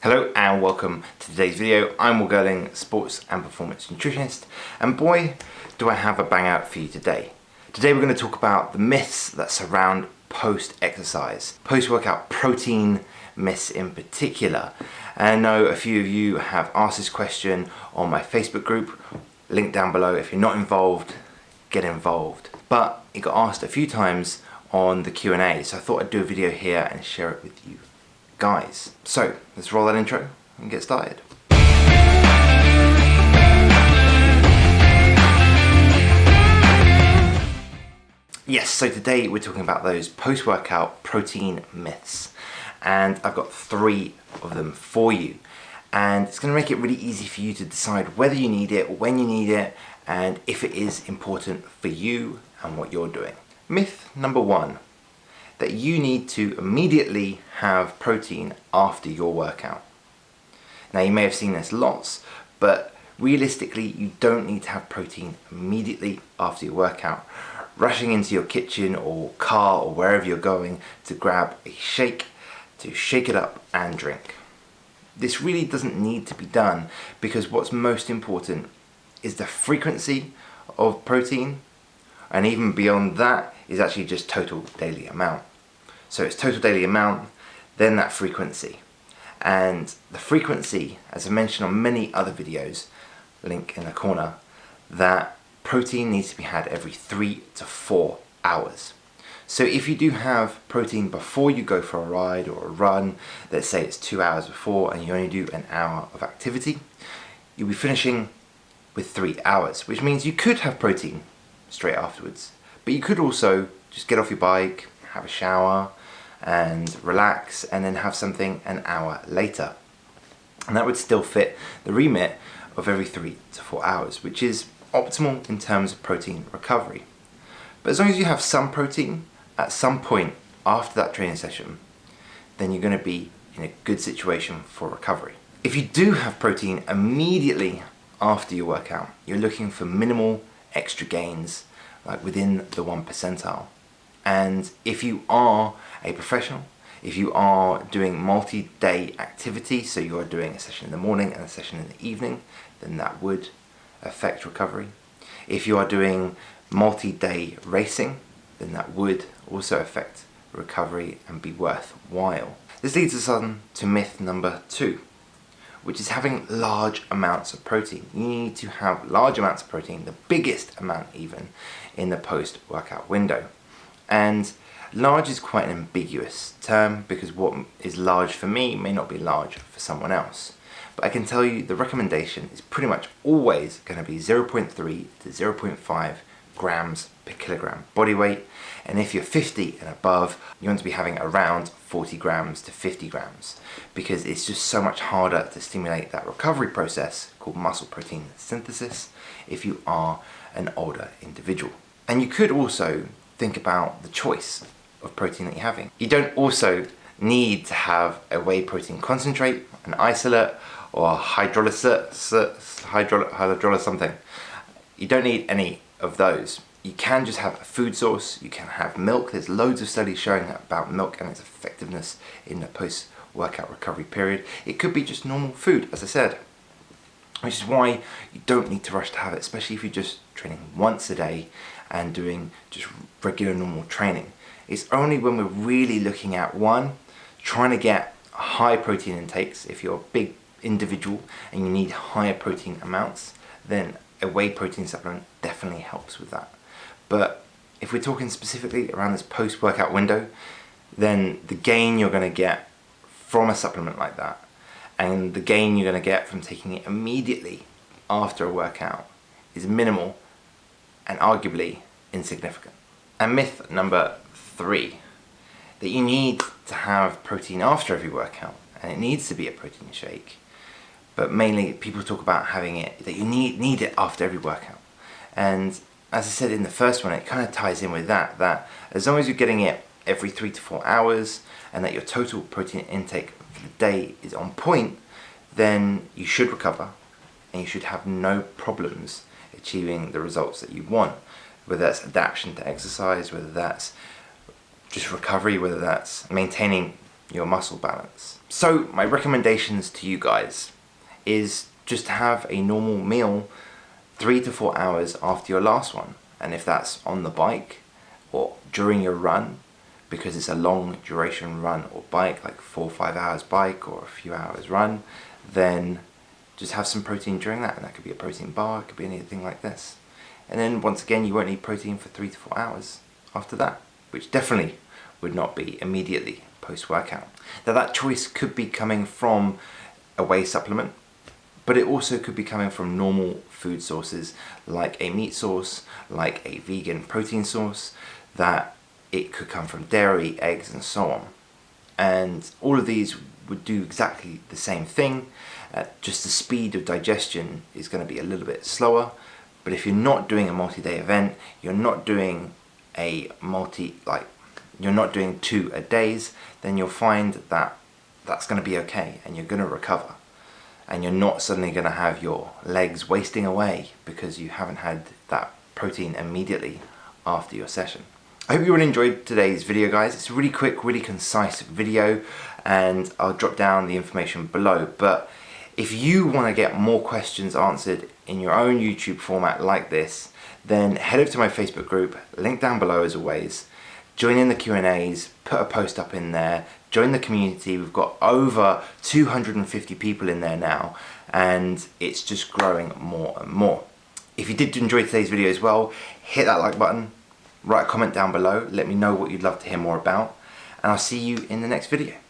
Hello and welcome to today's video. I'm Will Girling, sports and performance nutritionist, and boy do I have a bang out for you today. Today we're going to talk about the myths that surround post-exercise, post-workout protein myths in particular. And I know a few of you have asked this question on my Facebook group, link down below. If you're not involved, get involved. But it got asked a few times on the Q&A, so I thought I'd do a video here and share it with you guys. So let's roll that intro and get started. Yes, so today we're talking about those post-workout protein myths, and I've got 3 of them for you, and it's going to make it really easy for you to decide whether you need it, when you need it, and if it is important for you and what you're doing. Myth number 1, that you need to immediately have protein after your workout. Now you may have seen this lots, but realistically you don't need to have protein immediately after your workout. Rushing into your kitchen or car or wherever you're going to grab a shake, to shake it up and drink. This really doesn't need to be done, because what's most important is the frequency of protein, and even beyond that is actually just total daily amount. So it's total daily amount, then that frequency. And the frequency, as I mentioned on many other videos, link in the corner, that protein needs to be had every 3 to 4 hours. So if you do have protein before you go for a ride or a run, let's say it's 2 hours before and you only do an hour of activity, you'll be finishing with 3 hours, which means you could have protein straight afterwards. But you could also just get off your bike, have a shower and relax, and then have something an hour later. And that would still fit the remit of every 3 to 4 hours, which is optimal in terms of protein recovery. But as long as you have some protein at some point after that training session, then you're going to be in a good situation for recovery. If you do have protein immediately after your workout, you're looking for minimal extra gains, like within the 1 percentile. And if you are a professional, if you are doing multi-day activity, so you are doing a session in the morning and a session in the evening, then that would affect recovery. If you are doing multi-day racing, then that would also affect recovery and be worthwhile. This leads us on to myth number 2, which is having large amounts of protein. You need to have large amounts of protein, the biggest amount even, in the post-workout window. And large is quite an ambiguous term, because what is large for me may not be large for someone else. But I can tell you the recommendation is pretty much always going to be 0.3 to 0.5 grams per kilogram body weight. And if you're 50 and above, you want to be having around 40 grams to 50 grams, because it's just so much harder to stimulate that recovery process called muscle protein synthesis if you are an older individual. And you could also think about the choice of protein that you're having. You don't also need to have a whey protein concentrate, an isolate, or a hydrolysis something. You don't need any of those. You can just have a food source. You can have milk. There's loads of studies showing about milk and its effectiveness in the post-workout recovery period. It could be just normal food, as I said, which is why you don't need to rush to have it, especially if you're just training once a day and doing just regular normal training. It's only when we're really looking at, one, trying to get high protein intakes. If you're a big individual and you need higher protein amounts, then a whey protein supplement definitely helps with that. But if we're talking specifically around this post-workout window, then the gain you're going to get from a supplement like that, and the gain you're going to get from taking it immediately after a workout, is minimal and arguably insignificant. And myth number 3, that you need to have protein after every workout, and it needs to be a protein shake. But mainly people talk about having it, that you need it after every workout. And as I said in the first one, it kind of ties in with that as long as you're getting it every 3 to 4 hours, and that your total protein intake for the day is on point, then you should recover, and you should have no problems achieving the results that you want, whether that's adaptation to exercise, whether that's just recovery, whether that's maintaining your muscle balance. So my recommendations to you guys is just have a normal meal 3 to 4 hours after your last one. And if that's on the bike or during your run, because it's a long duration run or bike, like 4 or 5 hours bike or a few hours run, then just have some protein during that. And that could be a protein bar, it could be anything like this. And then once again, you won't need protein for 3 to 4 hours after that, which definitely would not be immediately post-workout. Now that choice could be coming from a whey supplement, but it also could be coming from normal food sources like a meat source, like a vegan protein source, that it could come from dairy, eggs, and so on. And all of these would do exactly the same thing, just the speed of digestion is going to be a little bit slower. But if you're not doing a multi-day event, you're not doing you're not doing 2 a days, then you'll find that that's going to be okay and you're going to recover. And you're not suddenly going to have your legs wasting away because you haven't had that protein immediately after your session. I hope you all enjoyed today's video, guys. It's a really quick, really concise video, and I'll drop down the information below. But if you want to get more questions answered in your own YouTube format like this, then head over to my Facebook group, link down below as always. Join in the Q&As, put a post up in there, join the community. We've got over 250 people in there now, and it's just growing more and more. If you did enjoy today's video as well, hit that like button, write a comment down below, let me know what you'd love to hear more about, and I'll see you in the next video.